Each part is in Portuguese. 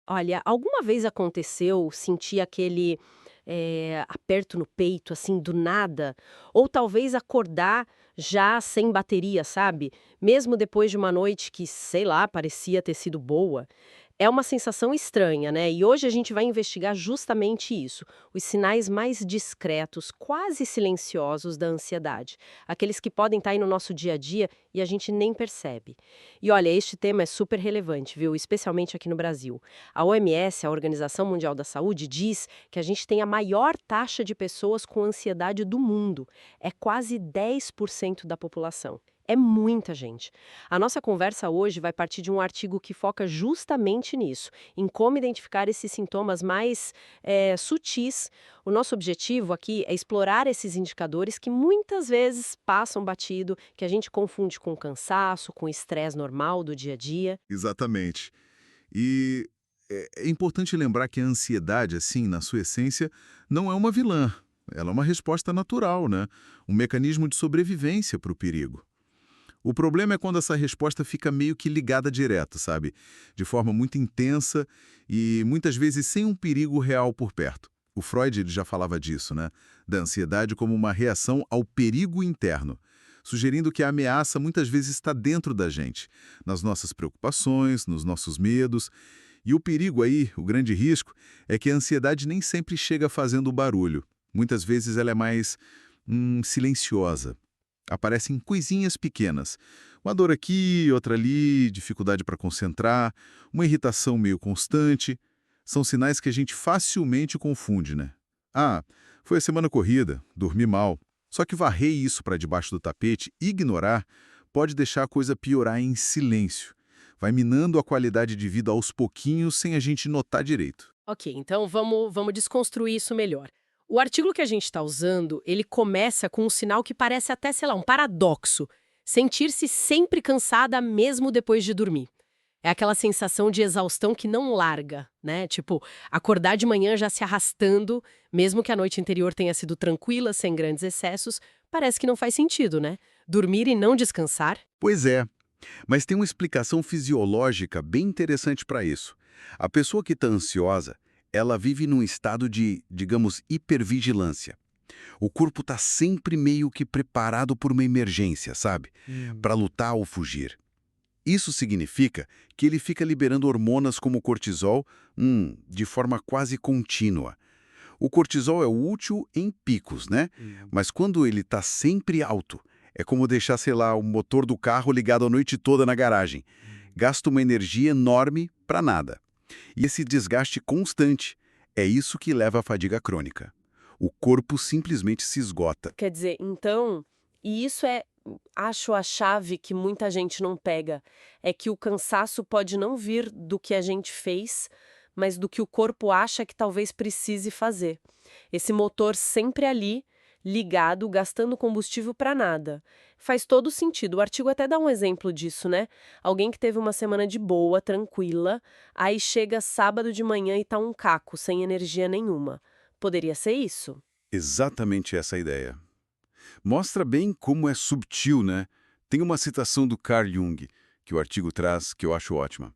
Olha, alguma vez aconteceu sentir aquele aperto no peito, assim, do nada? Ou talvez acordar já sem bateria, sabe? Mesmo depois de uma noite que, sei lá, parecia ter sido boa? É uma sensação estranha, né? E hoje a gente vai investigar justamente isso, os sinais mais discretos, quase silenciosos da ansiedade, aqueles que podem estar aí no nosso dia a dia e a gente nem percebe. E olha, este tema é super relevante, viu? Especialmente aqui no Brasil. A OMS, a Organização Mundial da Saúde, diz que a gente tem a maior taxa de pessoas com ansiedade do mundo. É quase 10% da população. É muita gente. A nossa conversa hoje vai partir de um artigo que foca justamente nisso, em como identificar esses sintomas mais sutis. O nosso objetivo aqui é explorar esses indicadores que muitas vezes passam batido, que a gente confunde com cansaço, com estresse normal do dia a dia. Exatamente. E é importante lembrar que a ansiedade, assim, na sua essência, não é uma vilã. Ela é uma resposta natural, né? Um mecanismo de sobrevivência para o perigo. O problema é quando essa resposta fica meio que ligada direto, sabe? De forma muito intensa e muitas vezes sem um perigo real por perto. O Freud ele já falava disso, né? Da ansiedade como uma reação ao perigo interno, sugerindo que a ameaça muitas vezes está dentro da gente, nas nossas preocupações, nos nossos medos. E o perigo aí, o grande risco, é que a ansiedade nem sempre chega fazendo barulho. Muitas vezes ela é mais silenciosa. Aparecem coisinhas pequenas. Uma dor aqui, outra ali, dificuldade para concentrar, uma irritação meio constante. São sinais que a gente facilmente confunde, né? Ah, foi a semana corrida, dormi mal. Só que varrer isso para debaixo do tapete e ignorar pode deixar a coisa piorar em silêncio. Vai minando a qualidade de vida aos pouquinhos sem a gente notar direito. Ok, então vamos desconstruir isso melhor. O artigo que a gente está usando, ele começa com um sinal que parece até, sei lá, um paradoxo. Sentir-se sempre cansada mesmo depois de dormir. É aquela sensação de exaustão que não larga, né? Tipo, acordar de manhã já se arrastando, mesmo que a noite anterior tenha sido tranquila, sem grandes excessos, parece que não faz sentido, né? Dormir e não descansar. Pois é, mas tem uma explicação fisiológica bem interessante para isso. A pessoa que está ansiosa, ela vive num estado de, digamos, hipervigilância. O corpo está sempre meio que preparado por uma emergência, sabe? Para lutar ou fugir. Isso significa que ele fica liberando hormonas como o cortisol, de forma quase contínua. O cortisol é útil em picos, né? Mas quando ele está sempre alto, é como deixar, sei lá, o motor do carro ligado a noite toda na garagem. Gasta uma energia enorme para nada. E esse desgaste constante é isso que leva à fadiga crônica. O corpo simplesmente se esgota. Quer dizer, então, e isso é, acho a chave que muita gente não pega, é que o cansaço pode não vir do que a gente fez, mas do que o corpo acha que talvez precise fazer. Esse motor sempre ali, ligado, gastando combustível para nada. Faz todo sentido. O artigo até dá um exemplo disso, né? Alguém que teve uma semana de boa, tranquila, aí chega sábado de manhã e tá um caco, sem energia nenhuma. Poderia ser isso? Exatamente essa a ideia. Mostra bem como é subtil, né? Tem uma citação do Carl Jung, que o artigo traz, que eu acho ótima.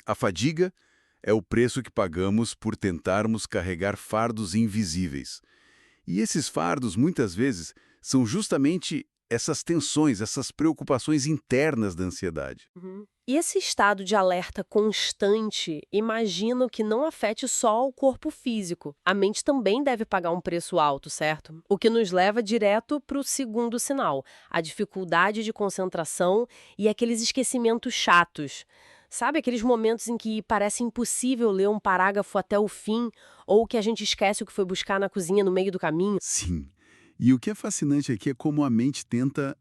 A fadiga é o preço que pagamos por tentarmos carregar fardos invisíveis. E esses fardos, muitas vezes, são justamente essas tensões, essas preocupações internas da ansiedade. Uhum. E esse estado de alerta constante, imagino que não afete só o corpo físico. A mente também deve pagar um preço alto, certo? O que nos leva direto para o segundo sinal, a dificuldade de concentração e aqueles esquecimentos chatos. Sabe aqueles momentos em que parece impossível ler um parágrafo até o fim, ou que a gente esquece o que foi buscar na cozinha no meio do caminho? Sim. E o que é fascinante aqui é como a mente tenta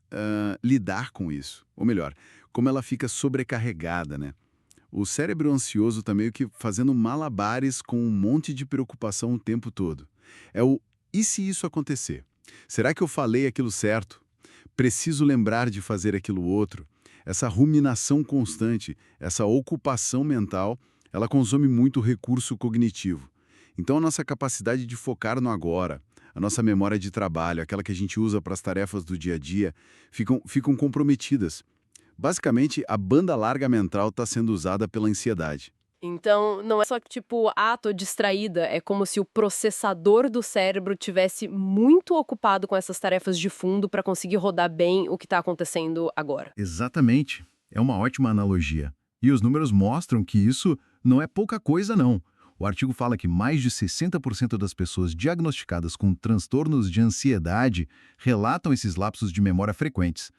lidar com isso. Ou melhor, como ela fica sobrecarregada, né? O cérebro ansioso está meio que fazendo malabares com um monte de preocupação o tempo todo. É o e se isso acontecer? Será que eu falei aquilo certo? Preciso lembrar de fazer aquilo outro. Essa ruminação constante, essa ocupação mental, ela consome muito recurso cognitivo. Então, a nossa capacidade de focar no agora, a nossa memória de trabalho, aquela que a gente usa para as tarefas do dia a dia, ficam comprometidas. Basicamente, a banda larga mental está sendo usada pela ansiedade. Então, não é só que, tipo, tô distraída, é como se o processador do cérebro tivesse muito ocupado com essas tarefas de fundo para conseguir rodar bem o que está acontecendo agora. Exatamente. É uma ótima analogia. E os números mostram que isso não é pouca coisa, não. O artigo fala que mais de 60% das pessoas diagnosticadas com transtornos de ansiedade relatam esses lapsos de memória frequentes.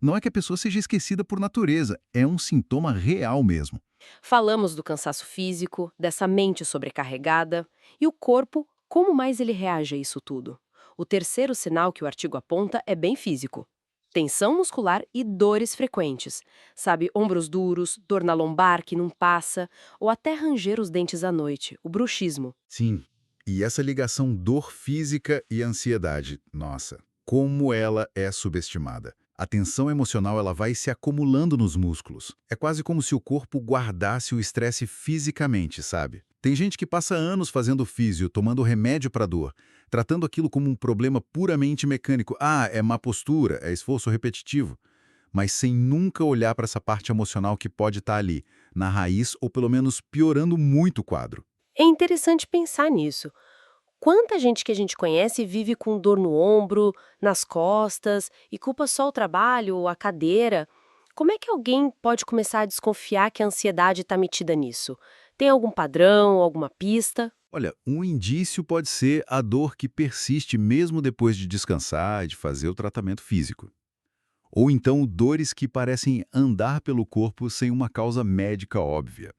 Não é que a pessoa seja esquecida por natureza, é um sintoma real mesmo. Falamos do cansaço físico, dessa mente sobrecarregada e o corpo, como mais ele reage a isso tudo. O terceiro sinal que o artigo aponta é bem físico. Tensão muscular e dores frequentes. Sabe, ombros duros, dor na lombar que não passa, ou até ranger os dentes à noite, o bruxismo. Sim. E essa ligação dor física e ansiedade, nossa, como ela é subestimada. A tensão emocional ela vai se acumulando nos músculos. É quase como se o corpo guardasse o estresse fisicamente, sabe? Tem gente que passa anos fazendo físio, tomando remédio para dor, tratando aquilo como um problema puramente mecânico. Ah, é má postura, é esforço repetitivo. Mas sem nunca olhar para essa parte emocional que pode estar ali, na raiz ou pelo menos piorando muito o quadro. É interessante pensar nisso. Quanta gente que a gente conhece vive com dor no ombro, nas costas e culpa só o trabalho ou a cadeira? Como é que alguém pode começar a desconfiar que a ansiedade está metida nisso? Tem algum padrão, alguma pista? Olha, um indício pode ser a dor que persiste mesmo depois de descansar e de fazer o tratamento físico. Ou então dores que parecem andar pelo corpo sem uma causa médica óbvia.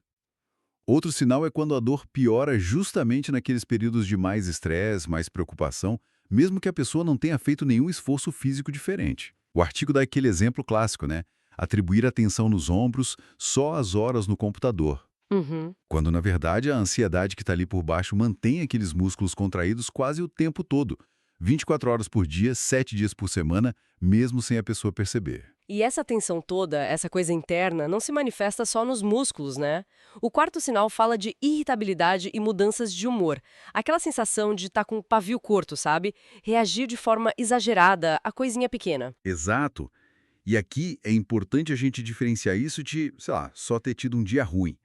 Outro sinal é quando a dor piora justamente naqueles períodos de mais estresse, mais preocupação, mesmo que a pessoa não tenha feito nenhum esforço físico diferente. O artigo dá aquele exemplo clássico, né? Atribuir atenção nos ombros só às horas no computador. Uhum. Quando, na verdade, a ansiedade que está ali por baixo mantém aqueles músculos contraídos quase o tempo todo, 24 horas por dia, 7 dias por semana, mesmo sem a pessoa perceber. E essa tensão toda, essa coisa interna, não se manifesta só nos músculos, né? O quarto sinal fala de irritabilidade e mudanças de humor. Aquela sensação de estar com o pavio curto, sabe? Reagir de forma exagerada a coisinha pequena. Exato. E aqui é importante a gente diferenciar isso de, sei lá, só ter tido um dia ruim.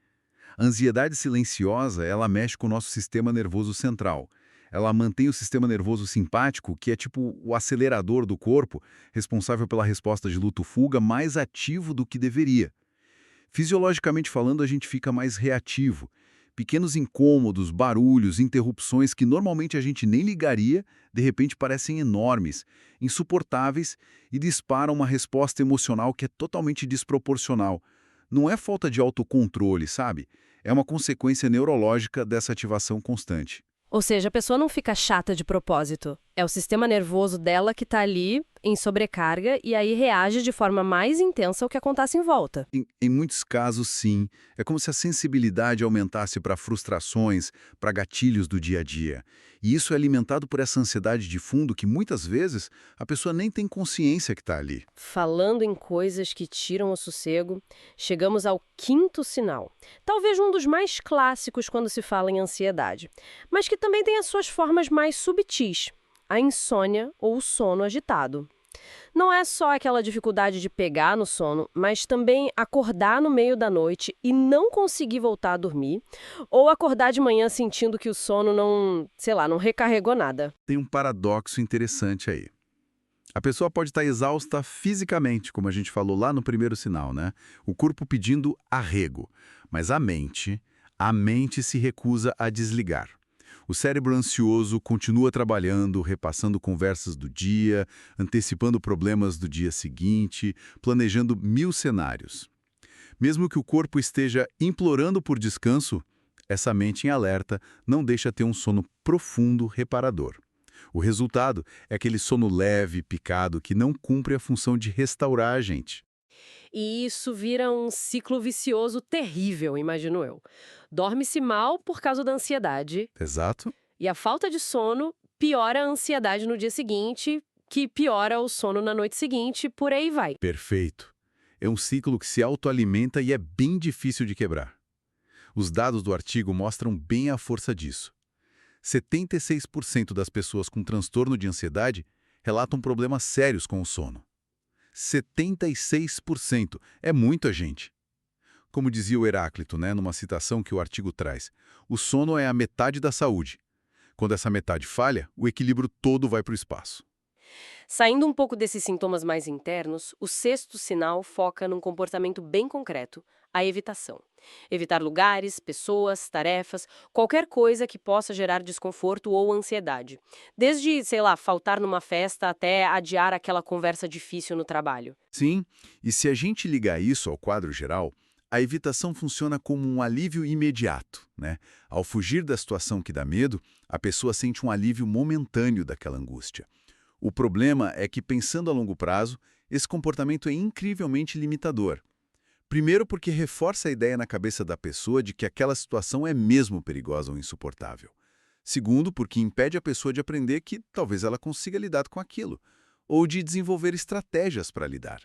A ansiedade silenciosa, ela mexe com o nosso sistema nervoso central. Ela mantém o sistema nervoso simpático, que é tipo o acelerador do corpo, responsável pela resposta de luto-fuga, mais ativo do que deveria. Fisiologicamente falando, a gente fica mais reativo. Pequenos incômodos, barulhos, interrupções que normalmente a gente nem ligaria, de repente parecem enormes, insuportáveis e disparam uma resposta emocional que é totalmente desproporcional. Não é falta de autocontrole, sabe? É uma consequência neurológica dessa ativação constante. Ou seja, a pessoa não fica chata de propósito. É o sistema nervoso dela que está ali em sobrecarga e aí reage de forma mais intensa ao que acontece em volta. Em muitos casos, sim. É como se a sensibilidade aumentasse para frustrações, para gatilhos do dia a dia. E isso é alimentado por essa ansiedade de fundo que, muitas vezes, a pessoa nem tem consciência que está ali. Falando em coisas que tiram o sossego, chegamos ao quinto sinal. Talvez um dos mais clássicos quando se fala em ansiedade, mas que também tem as suas formas mais subtis. A insônia ou o sono agitado. Não é só aquela dificuldade de pegar no sono, mas também acordar no meio da noite e não conseguir voltar a dormir, ou acordar de manhã sentindo que o sono não, sei lá, não recarregou nada. Tem um paradoxo interessante aí. A pessoa pode estar exausta fisicamente, como a gente falou lá no primeiro sinal, né? O corpo pedindo arrego, mas a mente se recusa a desligar. O cérebro ansioso continua trabalhando, repassando conversas do dia, antecipando problemas do dia seguinte, planejando 1000 cenários. Mesmo que o corpo esteja implorando por descanso, essa mente em alerta não deixa ter um sono profundo reparador. O resultado é aquele sono leve, picado, que não cumpre a função de restaurar a gente. E isso vira um ciclo vicioso terrível, imagino eu. Dorme-se mal por causa da ansiedade, Exato? e a falta de sono piora a ansiedade no dia seguinte, que piora o sono na noite seguinte, por aí vai. Perfeito. É um ciclo que se autoalimenta e é bem difícil de quebrar. Os dados do artigo mostram bem a força disso. 76% das pessoas com transtorno de ansiedade relatam problemas sérios com o sono. 76% é muita gente. Como dizia o Heráclito, né, numa citação que o artigo traz, o sono é a metade da saúde. Quando essa metade falha, o equilíbrio todo vai para o espaço. Saindo um pouco desses sintomas mais internos, o sexto sinal foca num comportamento bem concreto, a evitação. Evitar lugares, pessoas, tarefas, qualquer coisa que possa gerar desconforto ou ansiedade. Desde, sei lá, faltar numa festa até adiar aquela conversa difícil no trabalho. Sim, e se a gente ligar isso ao quadro geral, a evitação funciona como um alívio imediato, né? Ao fugir da situação que dá medo, a pessoa sente um alívio momentâneo daquela angústia. O problema é que, pensando a longo prazo, esse comportamento é incrivelmente limitador. Primeiro porque reforça a ideia na cabeça da pessoa de que aquela situação é mesmo perigosa ou insuportável. Segundo, porque impede a pessoa de aprender que talvez ela consiga lidar com aquilo, ou de desenvolver estratégias para lidar.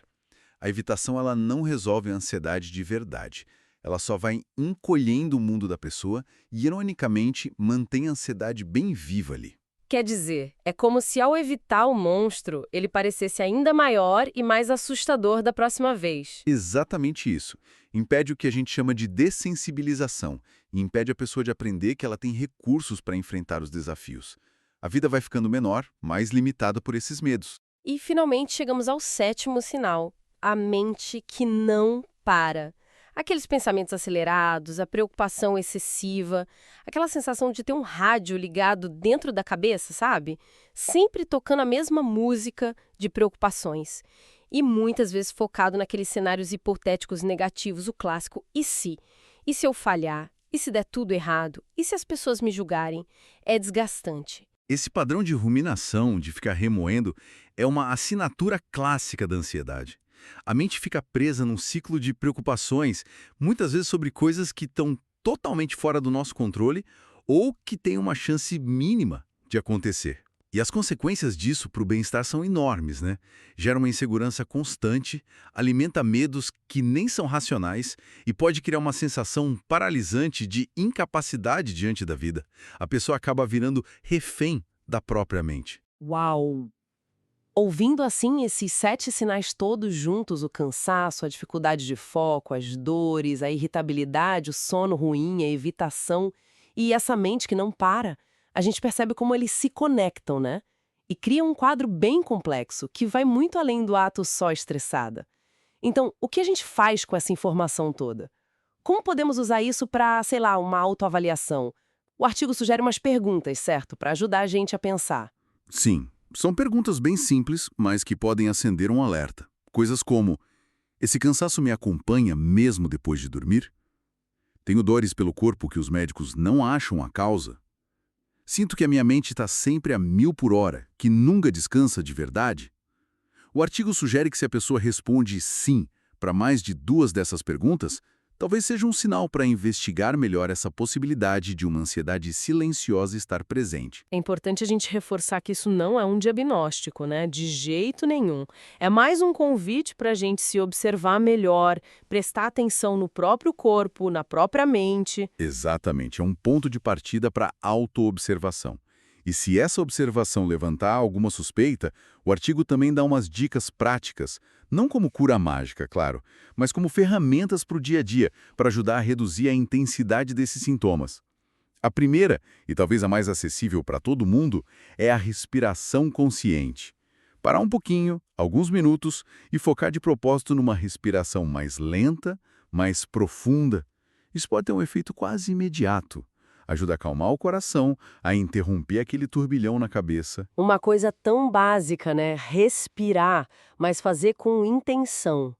A evitação ela não resolve a ansiedade de verdade. Ela só vai encolhendo o mundo da pessoa e, ironicamente, mantém a ansiedade bem viva ali. Quer dizer, é como se ao evitar o monstro, ele parecesse ainda maior e mais assustador da próxima vez. Exatamente isso. Impede o que a gente chama de dessensibilização e impede a pessoa de aprender que ela tem recursos para enfrentar os desafios. A vida vai ficando menor, mais limitada por esses medos. E finalmente chegamos ao sétimo sinal, a mente que não para. Aqueles pensamentos acelerados, a preocupação excessiva, aquela sensação de ter um rádio ligado dentro da cabeça, sabe? Sempre tocando a mesma música de preocupações. E muitas vezes focado naqueles cenários hipotéticos negativos, o clássico "e se?". E se eu falhar? E se der tudo errado? E se as pessoas me julgarem? É desgastante. Esse padrão de ruminação, de ficar remoendo, é uma assinatura clássica da ansiedade. A mente fica presa num ciclo de preocupações, muitas vezes sobre coisas que estão totalmente fora do nosso controle ou que têm uma chance mínima de acontecer. E as consequências disso para o bem-estar são enormes, né? Gera uma insegurança constante, alimenta medos que nem são racionais e pode criar uma sensação paralisante de incapacidade diante da vida. A pessoa acaba virando refém da própria mente. Uau! Ouvindo assim esses 7 sinais todos juntos, o cansaço, a dificuldade de foco, as dores, a irritabilidade, o sono ruim, a evitação e essa mente que não para, a gente percebe como eles se conectam, né? E criam um quadro bem complexo, que vai muito além do ato só estressada. Então, o que a gente faz com essa informação toda? Como podemos usar isso para, sei lá, uma autoavaliação? O artigo sugere umas perguntas, certo? Para ajudar a gente a pensar. Sim, são perguntas bem simples, mas que podem acender um alerta. Coisas como: esse cansaço me acompanha mesmo depois de dormir? Tenho dores pelo corpo que os médicos não acham a causa? Sinto que a minha mente está sempre a 1000 por hora, que nunca descansa de verdade? O artigo sugere que se a pessoa responde sim para mais de 2 dessas perguntas, talvez seja um sinal para investigar melhor essa possibilidade de uma ansiedade silenciosa estar presente. É importante a gente reforçar que isso não é um diagnóstico, né? De jeito nenhum. É mais um convite para a gente se observar melhor, prestar atenção no próprio corpo, na própria mente. Exatamente, é um ponto de partida para a autoobservação. E se essa observação levantar alguma suspeita, o artigo também dá umas dicas práticas, não como cura mágica, claro, mas como ferramentas para o dia a dia, para ajudar a reduzir a intensidade desses sintomas. A primeira, e talvez a mais acessível para todo mundo, é a respiração consciente. Parar um pouquinho, alguns minutos, e focar de propósito numa respiração mais lenta, mais profunda. Isso pode ter um efeito quase imediato. Ajuda a acalmar o coração, a interromper aquele turbilhão na cabeça. Uma coisa tão básica, né? Respirar, mas fazer com intenção.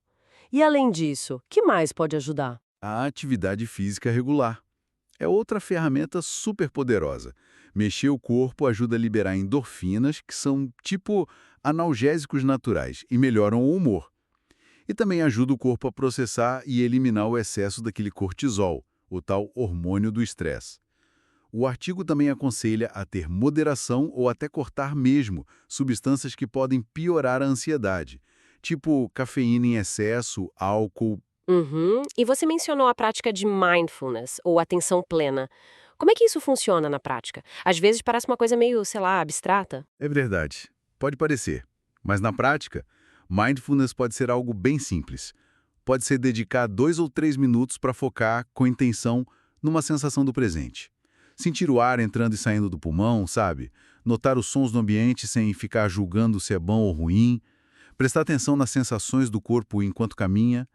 E além disso, que mais pode ajudar? A atividade física regular é outra ferramenta super poderosa. Mexer o corpo ajuda a liberar endorfinas, que são tipo analgésicos naturais e melhoram o humor. E também ajuda o corpo a processar e eliminar o excesso daquele cortisol, o tal hormônio do estresse. O artigo também aconselha a ter moderação ou até cortar mesmo substâncias que podem piorar a ansiedade, tipo cafeína em excesso, álcool. Uhum. E você mencionou a prática de mindfulness, ou atenção plena. Como é que isso funciona na prática? Às vezes parece uma coisa meio, sei lá, abstrata. É verdade, pode parecer, mas na prática, mindfulness pode ser algo bem simples. pode ser dedicar 2 ou 3 minutos para focar com intenção numa sensação do presente. Sentir o ar entrando e saindo do pulmão, sabe? Notar os sons do ambiente sem ficar julgando se é bom ou ruim. Prestar atenção nas sensações do corpo enquanto caminha.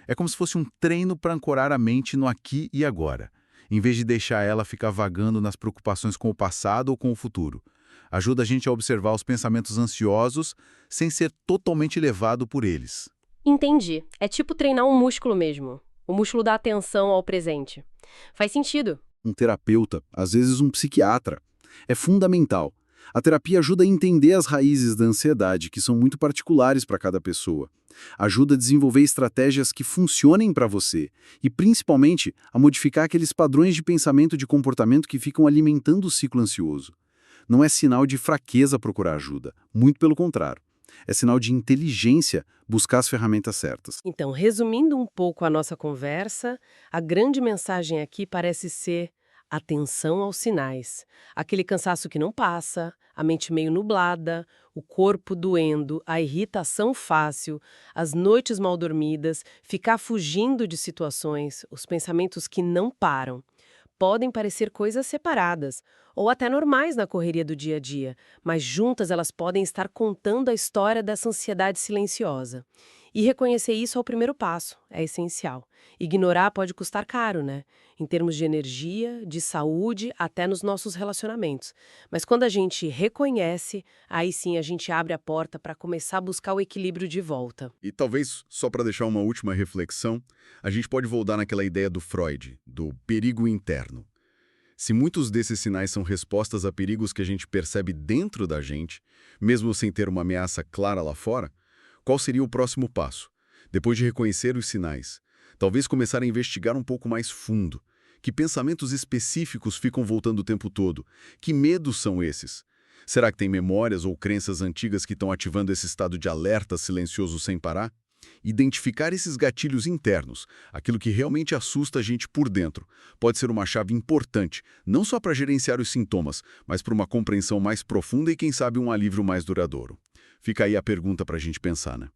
É como se fosse um treino para ancorar a mente no aqui e agora, em vez de deixar ela ficar vagando nas preocupações com o passado ou com o futuro. Ajuda a gente a observar os pensamentos ansiosos sem ser totalmente levado por eles. Entendi. É tipo treinar um músculo mesmo. O músculo da atenção ao presente. Faz sentido. Um terapeuta, às vezes um psiquiatra. É fundamental. A terapia ajuda a entender as raízes da ansiedade, que são muito particulares para cada pessoa. Ajuda a desenvolver estratégias que funcionem para você e, principalmente, a modificar aqueles padrões de pensamento e de comportamento que ficam alimentando o ciclo ansioso. Não é sinal de fraqueza procurar ajuda, muito pelo contrário. É sinal de inteligência buscar as ferramentas certas. Então, resumindo um pouco a nossa conversa, a grande mensagem aqui parece ser atenção aos sinais. Aquele cansaço que não passa, a mente meio nublada, o corpo doendo, a irritação fácil, as noites mal dormidas, ficar fugindo de situações, os pensamentos que não param. Podem parecer coisas separadas, ou até normais na correria do dia a dia, mas juntas elas podem estar contando a história dessa ansiedade silenciosa. E reconhecer isso é o primeiro passo, é essencial. Ignorar pode custar caro, né? Em termos de energia, de saúde, até nos nossos relacionamentos. Mas quando a gente reconhece, aí sim a gente abre a porta para começar a buscar o equilíbrio de volta. E talvez, só para deixar uma última reflexão, a gente pode voltar naquela ideia do Freud, do perigo interno. Se muitos desses sinais são respostas a perigos que a gente percebe dentro da gente, mesmo sem ter uma ameaça clara lá fora, qual seria o próximo passo? Depois de reconhecer os sinais, talvez começar a investigar um pouco mais fundo. Que pensamentos específicos ficam voltando o tempo todo? Que medos são esses? Será que tem memórias ou crenças antigas que estão ativando esse estado de alerta silencioso sem parar? Identificar esses gatilhos internos, aquilo que realmente assusta a gente por dentro, pode ser uma chave importante, não só para gerenciar os sintomas, mas para uma compreensão mais profunda e, quem sabe, um alívio mais duradouro. Fica aí a pergunta para a gente pensar, né?